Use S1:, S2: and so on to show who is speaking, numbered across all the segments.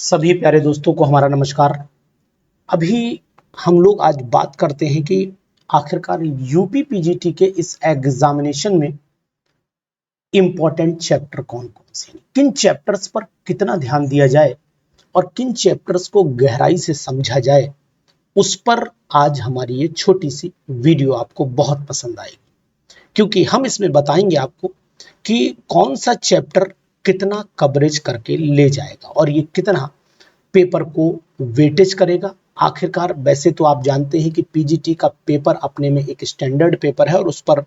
S1: सभी प्यारे दोस्तों को हमारा नमस्कार। अभी हम लोग आज बात करते हैं कि आखिरकार यूपी पीजीटी के इस एग्जामिनेशन में इंपॉर्टेंट चैप्टर कौन कौन से हैं, किन चैप्टर्स पर कितना ध्यान दिया जाए और किन चैप्टर्स को गहराई से समझा जाए, उस पर आज हमारी ये छोटी सी वीडियो आपको बहुत पसंद आएगी। क्योंकि हम इसमें बताएंगे आपको कि कौन सा चैप्टर कितना कवरेज करके ले जाएगा और ये कितना पेपर को वेटेज करेगा। आखिरकार वैसे तो आप जानते हैं कि पीजीटी का पेपर अपने में एक स्टैंडर्ड पेपर है और उस पर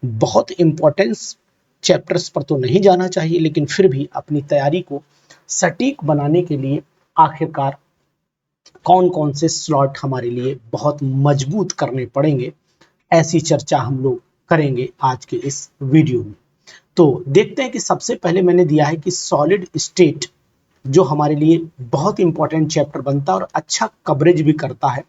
S1: बहुत इंपॉर्टेंस चैप्टर्स पर तो नहीं जाना चाहिए, लेकिन फिर भी अपनी तैयारी को सटीक बनाने के लिए आखिरकार कौन कौन से स्लॉट हमारे लिए बहुत मजबूत करने पड़ेंगे, ऐसी चर्चा हम लोग करेंगे आज के इस वीडियो में। तो देखते हैं कि सबसे पहले मैंने दिया है कि सॉलिड स्टेट जो हमारे लिए बहुत इंपॉर्टेंट चैप्टर बनता है और अच्छा कवरेज भी करता है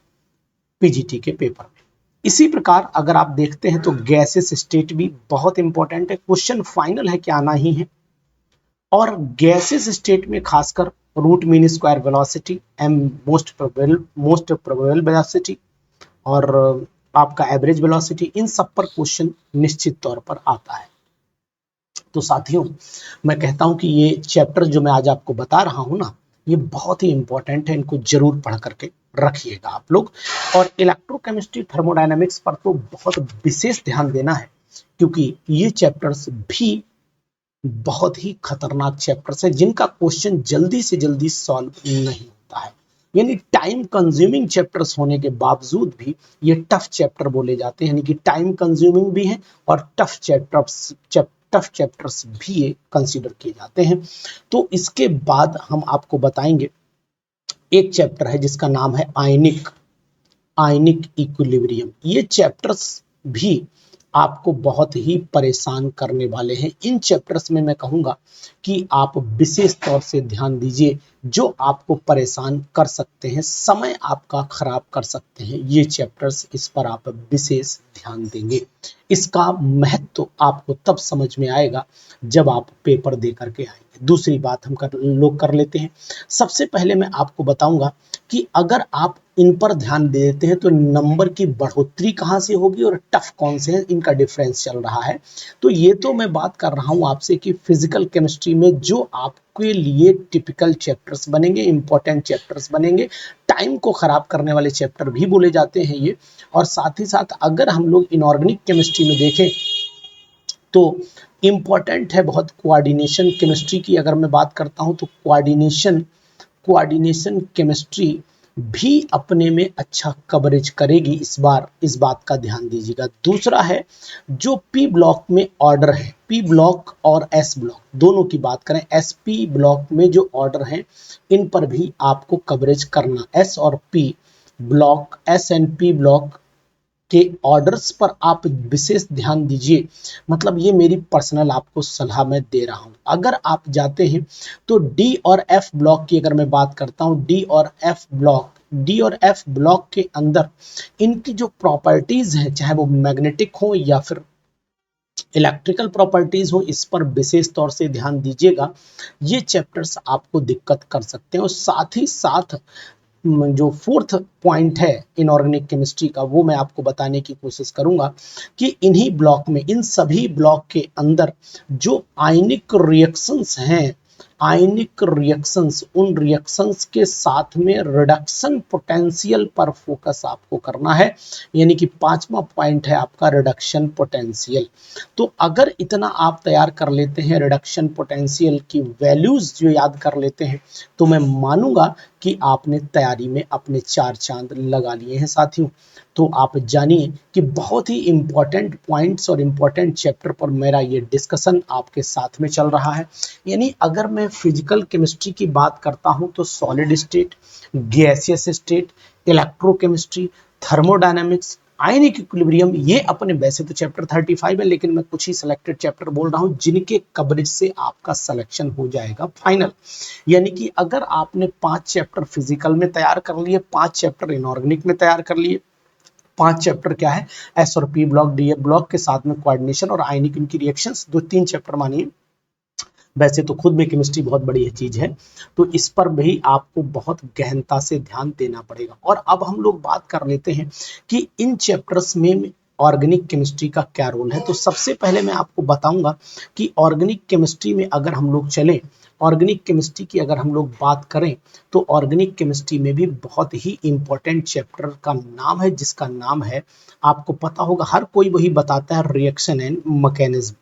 S1: पीजीटी के पेपर में। इसी प्रकार अगर आप देखते हैं तो गैसेस स्टेट भी बहुत इंपॉर्टेंट है, क्वेश्चन फाइनल है कि आना ही है। और गैसेस स्टेट में खासकर रूट मीन स्क्वायर वेलोसिटी, एम मोस्ट प्रोबेबल वेलोसिटी और आपका एवरेज वेलोसिटी, इन सब पर क्वेश्चन निश्चित तौर पर आता है। तो साथियों, मैं कहता हूं कि ये चैप्टर जो मैं आज आपको बता रहा हूं ना, ये बहुत ही इंपॉर्टेंट है, इनको जरूर पढ़ करके रखिएगा आप लोग। और इलेक्ट्रोकेमिस्ट्री थर्मोडायनामिक्स पर तो बहुत विशेष ध्यान देना है, क्योंकि ये चैप्टर्स भी बहुत ही खतरनाक चैप्टर्स है जिनका क्वेश्चन जल्दी से जल्दी सॉल्व नहीं होता है। यानी टाइम कंज्यूमिंग चैप्टर्स होने के बावजूद भी ये टफ चैप्टर बोले जाते हैं, यानी कि टाइम कंज्यूमिंग भी है और टफ चैप्टर्स भी ये कंसीडर किए जाते हैं। तो इसके बाद हम आपको बताएंगे एक चैप्टर है जिसका नाम है आयनिक इक्विलिब्रियम। ये चैप्टर्स भी आपको बहुत ही परेशान करने वाले हैं। इन चैप्टर्स में मैं कहूंगा कि आप विशेष तौर से ध्यान दीजिए, जो आपको परेशान कर सकते हैं, समय आपका खराब कर सकते हैं ये चैप्टर्स, इस पर आप विशेष ध्यान देंगे। इसका महत्व आपको तब समझ में आएगा जब आप पेपर दे करके आएंगे। दूसरी बात हम कर लेते हैं। सबसे पहले मैं आपको बताऊंगा कि अगर आप इन पर ध्यान दे देते हैं तो नंबर की बढ़ोतरी कहां से होगी और टफ कौन से हैं, इनका डिफरेंस चल रहा है। तो ये तो मैं बात कर रहा हूं आपसे कि फिजिकल केमिस्ट्री में जो आपके लिए टिपिकल चैप्टर्स बनेंगे, इंपॉर्टेंट चैप्टर्स बनेंगे, टाइम को खराब करने वाले चैप्टर भी बोले जाते हैं ये। और साथ ही साथ अगर हम लोग इनऑर्गेनिक केमिस्ट्री में देखें तो इंपॉर्टेंट है बहुत कोऑर्डिनेशन केमिस्ट्री की। अगर मैं बात करता हूं तो कोऑर्डिनेशन केमिस्ट्री भी अपने में अच्छा कवरेज करेगी इस बार, इस बात का ध्यान दीजिएगा। दूसरा है जो पी ब्लॉक में ऑर्डर है, पी ब्लॉक और एस ब्लॉक दोनों की बात करें, एस पी ब्लॉक में जो ऑर्डर हैं इन पर भी आपको कवरेज करना। एस और P block, S and P block के ऑर्डर्स पर आप विशेष ध्यान दीजिए। मतलब ये मेरी पर्सनल आपको सलाह मैं दे रहा हूं। अगर आप जाते हैं तो डी और एफ ब्लॉक की अगर मैं बात करता हूं, डी और एफ ब्लॉक के अंदर इनकी जो प्रॉपर्टीज हैं, चाहे वो मैग्नेटिक हो या फिर इलेक्ट्रिकल प्रॉपर्टीज हो, इस पर विशेष तौर से ध्यान दीजिएगा। ये चैप्टर्स आपको दिक्कत कर सकते हैं। और साथ ही साथ जो फोर्थ पॉइंट है इनऑर्गेनिक केमिस्ट्री का, वो मैं आपको बताने की कोशिश करूंगा कि इन्हीं ब्लॉक में, इन सभी ब्लॉक के अंदर जो आयनिक रिएक्शंस हैं, आयनिक रिएक्शंस, उन रिएक्शंस के साथ में रिडक्शन पोटेंशियल पर फोकस आपको करना है। यानी कि पांचवा पॉइंट है आपका रिडक्शन पोटेंशियल। तो अगर इतना आप तैयार कर लेते हैं, रिडक्शन पोटेंशियल की वैल्यूज जो याद कर लेते हैं, तो मैं मानूंगा कि आपने तैयारी में अपने 4 चांद लगा लिए हैं साथियों। तो आप जानिए कि बहुत ही इंपॉर्टेंट पॉइंट्स और इंपॉर्टेंट चैप्टर पर मेरा ये डिस्कशन आपके साथ में चल रहा है। यानी अगर मैं फिजिकल केमिस्ट्री की बात करता हूं तो solid state, gaseous state, electrochemistry, thermodynamics, ionic equilibrium, ये अपने वैसे तो चैप्टर 35 है, लेकिन मैं कुछ ही सिलेक्टेड चैप्टर बोल रहा हूं जिनके कवरेज से आपका सिलेक्शन हो जाएगा फाइनल। यानी कि अगर आपने 5 चैप्टर फिजिकल में तैयार कर लिए, 5 चैप्टर इनऑर्गेनिक में तैयार कर लिए, 5 चैप्टर क्या है, एस और P block, D F block के साथ में कोऑर्डिनेशन और आयनिक इनकी रिएक्शंस, 2-3 चैप्टर मानिए वैसे तो खुद में केमिस्ट्री बहुत बड़ी चीज है, तो इस पर भी आपको बहुत गहनता से ध्यान देना पड़ेगा। और अब हम लोग बात कर लेते हैं कि इन चैप्टर्स में ऑर्गेनिक केमिस्ट्री का क्या रोल है। तो सबसे पहले मैं आपको बताऊंगा कि ऑर्गेनिक केमिस्ट्री में अगर हम लोग चलें, ऑर्गेनिक केमिस्ट्री की अगर हम लोग बात करें, तो ऑर्गेनिक केमिस्ट्री में भी बहुत ही इंपॉर्टेंट चैप्टर का नाम है, जिसका नाम है, आपको पता होगा, हर कोई वही बताता है, reaction and mechanism.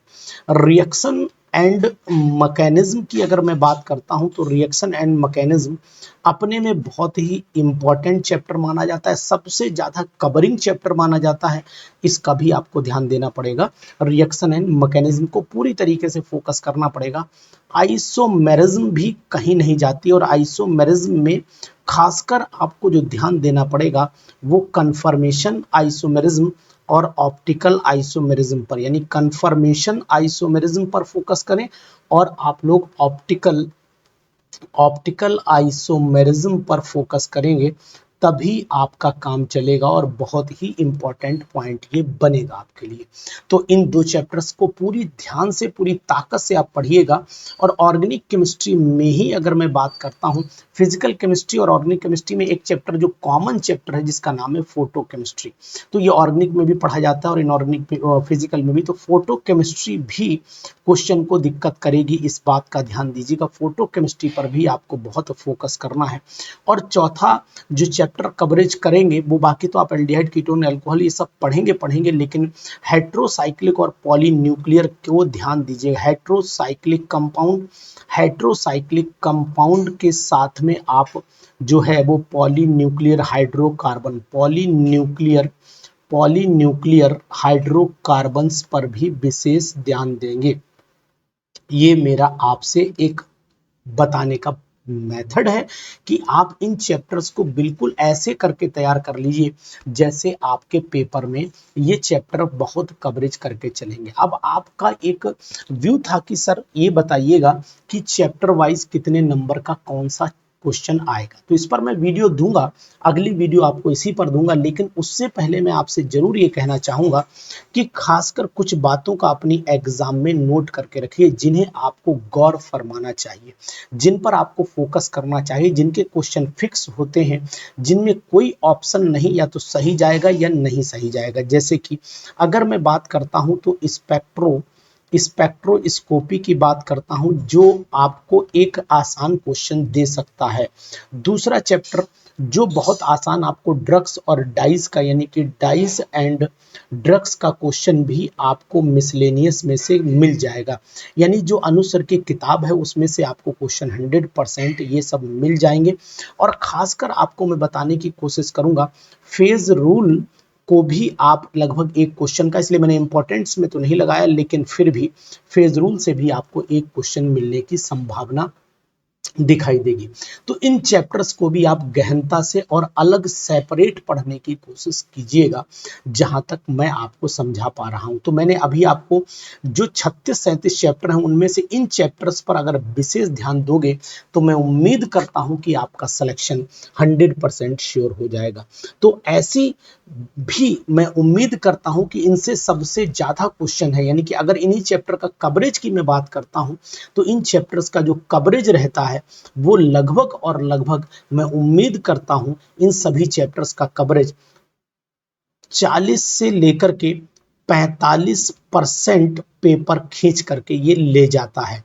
S1: Reaction and mechanism की अगर मैं बात करता हूं, तो रिएक्शन एंड मैकेनिज्म अपने में बहुत ही इंपॉर्टेंट चैप्टर माना जाता है, सबसे ज्यादा कवरिंग चैप्टर माना जाता है। इसका भी आपको ध्यान देना पड़ेगा, रिएक्शन एंड मैकेनिज्म को पूरी तरीके से फोकस करना पड़ेगा। आइसोमेरिज्म भी कहीं नहीं जाती, और आइसोमेरिज्म में खासकर आपको जो ध्यान देना पड़ेगा वो कन्फर्मेशन आइसोमेरिज्म और ऑप्टिकल आइसोमेरिज्म पर, यानी कन्फर्मेशन आइसोमेरिज्म पर फोकस करें, और आप लोग ऑप्टिकल आइसोमेरिज्म पर फोकस करेंगे, तभी आपका काम चलेगा और बहुत ही इंपॉर्टेंट पॉइंट ये बनेगा आपके लिए। तो इन दो चैप्टर्स को पूरी ध्यान से, पूरी ताकत से आप पढ़िएगा। और ऑर्गेनिक केमिस्ट्री में ही अगर मैं बात करता हूँ, फिजिकल केमिस्ट्री और ऑर्गेनिक केमिस्ट्री में एक चैप्टर जो कॉमन चैप्टर है, जिसका नाम है फोटो केमिस्ट्री। तो ये ऑर्गेनिक में भी पढ़ा जाता है और इनऑर्गेनिक फिजिकल में भी। तो फोटो केमिस्ट्री भी क्वेश्चन को दिक्कत करेगी, इस बात का ध्यान दीजिएगा। फोटो केमिस्ट्री पर भी आपको बहुत फोकस करना है। और चौथा जो चैप्टर कवरेज करेंगे, वो बाकी तो आप एल्डिहाइड, कीटोन, अल्कोहल ये सब पढ़ेंगे, लेकिन हेट्रोसाइक्लिक और पॉलीन्यूक्लियर को ध्यान दीजिएगा। हेट्रोसाइक्लिक कंपाउंड के साथ में आप जो है वो पॉलीन्यूक्लियर हाइड्रोकार्बन, पॉलीन्यूक्लियर हाइड्रोकार्बन्स पर भी विशेष ध्यान देंगे। ये मेरा आपसे एक बताने का मेथड है कि आप इन चैप्टर्स को बिल्कुल ऐसे करके तैयार कर लीजिए जैसे आपके पेपर में ये चैप्टर बहुत कवरेज करके चलेंगे। अब आपका एक व्यू था कि सर ये बताइएगा कि चैप्टर वाइज कितने नंबर का कौन सा क्वेश्चन आएगा। तो इस पर मैं वीडियो दूंगा, अगली वीडियो आपको इसी पर दूंगा, लेकिन उससे पहले मैं आपसे जरूर ये कहना चाहूंगा कि खासकर कुछ बातों का अपनी एग्जाम में नोट करके रखिए, जिन्हें आपको गौर फरमाना चाहिए, जिन पर आपको फोकस करना चाहिए, जिनके क्वेश्चन फिक्स होते हैं, जिनमें कोई ऑप्शन नहीं या तो सही जाएगा या नहीं सही जाएगा। जैसे कि अगर मैं बात करता हूं तो स्पेक्ट्रोस्कोपी की बात करता हूं, जो आपको एक आसान क्वेश्चन दे सकता है। दूसरा चैप्टर जो बहुत आसान आपको ड्रग्स और डाइस का, यानी कि डाइस एंड ड्रग्स का क्वेश्चन भी आपको मिसलेनियस में से मिल जाएगा, यानी जो अनुसर की किताब है उसमें से आपको क्वेश्चन 100% ये सब मिल जाएंगे। और खासकर आपको मैं बताने की कोशिश करूंगा, फेज रूल को भी आप लगभग एक क्वेश्चन का, इसलिए मैंने इंपॉर्टेंट्स में तो नहीं लगाया, लेकिन फिर भी फेज रूल से भी आपको एक क्वेश्चन मिलने की संभावना दिखाई देगी। तो इन चैप्टर्स को भी आप गहनता से और अलग सेपरेट पढ़ने की कोशिश कीजिएगा, जहां तक मैं आपको समझा पा रहा हूं। तो मैंने अभी आपको जो 36-37 चैप्टर हैं, उनमें से इन चैप्टर्स पर अगर विशेष ध्यान दोगे तो मैं उम्मीद करता हूं कि आपका सिलेक्शन 100% श्योर हो जाएगा। तो ऐसी भी मैं उम्मीद करता हूं कि इनसे सबसे ज्यादा क्वेश्चन है, यानी कि अगर इन्हीं चैप्टर का कवरेज की मैं बात करता हूं, तो इन चैप्टर्स का जो कवरेज रहता है वो लगभग और लगभग, मैं उम्मीद करता हूं इन सभी चैप्टर्स का कवरेज 40 से लेकर के 45% पेपर खींच करके ये ले जाता है,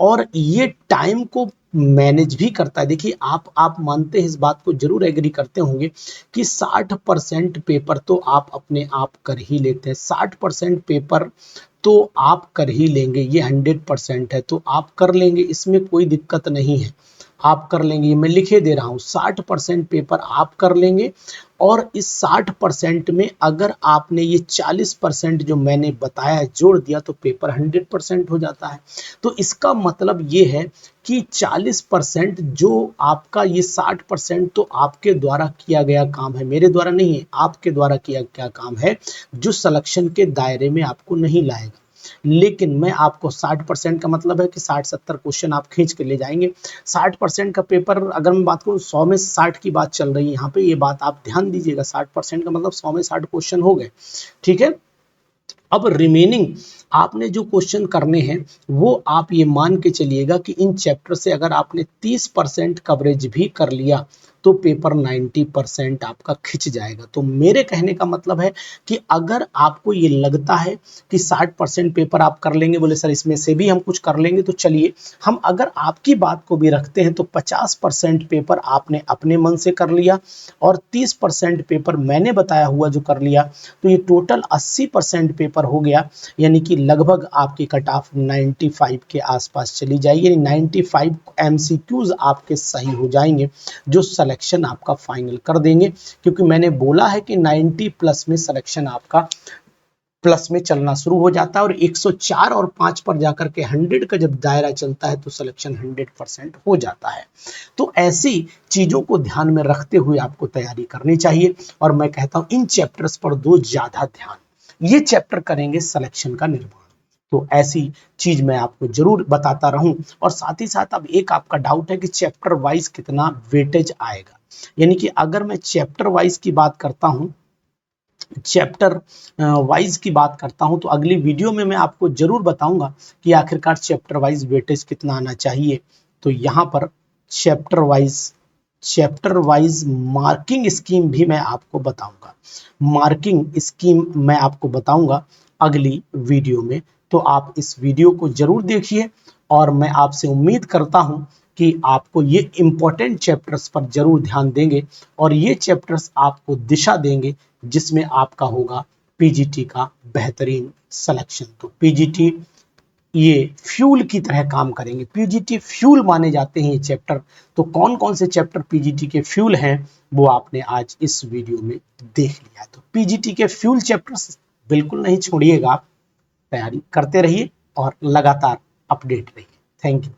S1: और ये टाइम को मैनेज भी करता है। देखिए आप मानते हैं, इस बात को जरूर एग्री करते होंगे कि 60% पेपर तो आप अपने आप कर ही लेते हैं, 60% पेपर तो आप कर ही लेंगे, ये 100% है, तो आप कर लेंगे, इसमें कोई दिक्कत नहीं है, आप कर लेंगे। मैं लिखे दे रहा हूं 60% पेपर आप कर लेंगे, और इस 60% में अगर आपने ये 40% जो मैंने बताया जोड़ दिया तो पेपर 100% हो जाता है। तो इसका मतलब ये है कि 40% जो आपका, ये 60% तो आपके द्वारा किया गया काम है, मेरे द्वारा नहीं है, आपके द्वारा किया गया काम है, जो सिलेक्शन के दायरे में आपको नहीं लाएगा। लेकिन मैं आपको 60% का मतलब है कि 60-70 क्वेश्चन आप खींच के ले जाएंगे। 60% का पेपर, अगर मैं बात करूं 100 में 60 की बात चल रही है यहाँ पे, ये बात आप ध्यान दीजिएगा, 60% का मतलब 100 में 60 क्वेश्चन हो गए, ठीक है। अब रिमेनिंग आपने जो क्वेश्चन करने हैं वो आप ये मान के चलिएगा कि इन चैप्टर से अगर आपने 30% कवरेज भी कर लिया तो पेपर 90% आपका खिंच जाएगा। तो मेरे कहने का मतलब है कि अगर आपको ये लगता है कि 60% पेपर आप कर लेंगे, बोले सर इसमें से भी हम कुछ कर लेंगे, तो चलिए हम अगर आपकी बात को भी रखते हैं तो 50% पेपर आपने अपने मन से कर लिया और 30% पेपर मैंने बताया हुआ जो कर लिया, तो ये टोटल 80% पेपर हो गया। यानी कि लगभग आपकी कट ऑफ 95 के आसपास चली जाएगी, यानी 95 एमसीक्यूज आपके सही हो जाएंगे जो सिलेक्शन आपका फाइनल कर देंगे। क्योंकि मैंने बोला है कि 90 प्लस में सिलेक्शन आपका प्लस में चलना शुरू हो जाता है और 104 और 5 पर जाकर के 100 का जब दायरा चलता है तो सिलेक्शन 100% हो जाता है। तो ऐसी चीजों को ध्यान में रखते हुए आपको तैयारी करनी चाहिए और मैं कहता हूं इन चैप्टर्स पर दो ज्यादा ध्यान, ये चैप्टर करेंगे सिलेक्शन का निर्माण। तो ऐसी चीज मैं आपको जरूर बताता रहूं। और साथ ही साथ अब एक आपका डाउट है कि चैप्टर वाइज कितना वेटेज आएगा, यानी कि अगर मैं चैप्टर वाइज की बात करता हूं, चैप्टर वाइज की बात करता हूं, तो अगली वीडियो में मैं आपको जरूर बताऊंगा कि आखिरकार चैप्टर वाइज वेटेज कितना आना चाहिए। तो यहां पर चैप्टर वाइज मार्किंग स्कीम भी मैं आपको बताऊंगा, मार्किंग स्कीम मैं आपको बताऊंगा अगली वीडियो में। तो आप इस वीडियो को जरूर देखिए और मैं आपसे उम्मीद करता हूं कि आपको ये इंपॉर्टेंट चैप्टर्स पर जरूर ध्यान देंगे और ये चैप्टर्स आपको दिशा देंगे जिसमें आपका होगा पीजीटी का बेहतरीन सिलेक्शन। तो पीजीटी ये फ्यूल की तरह काम करेंगे, पीजीटी फ्यूल माने जाते हैं ये चैप्टर। तो कौन कौन से चैप्टर पीजीटी के फ्यूल हैं वो आपने आज इस वीडियो में देख लिया। तो पीजीटी के फ्यूल चैप्टर्स बिल्कुल नहीं छोड़िएगा, आप तैयारी करते रहिए और लगातार अपडेट रहिए। Thank you.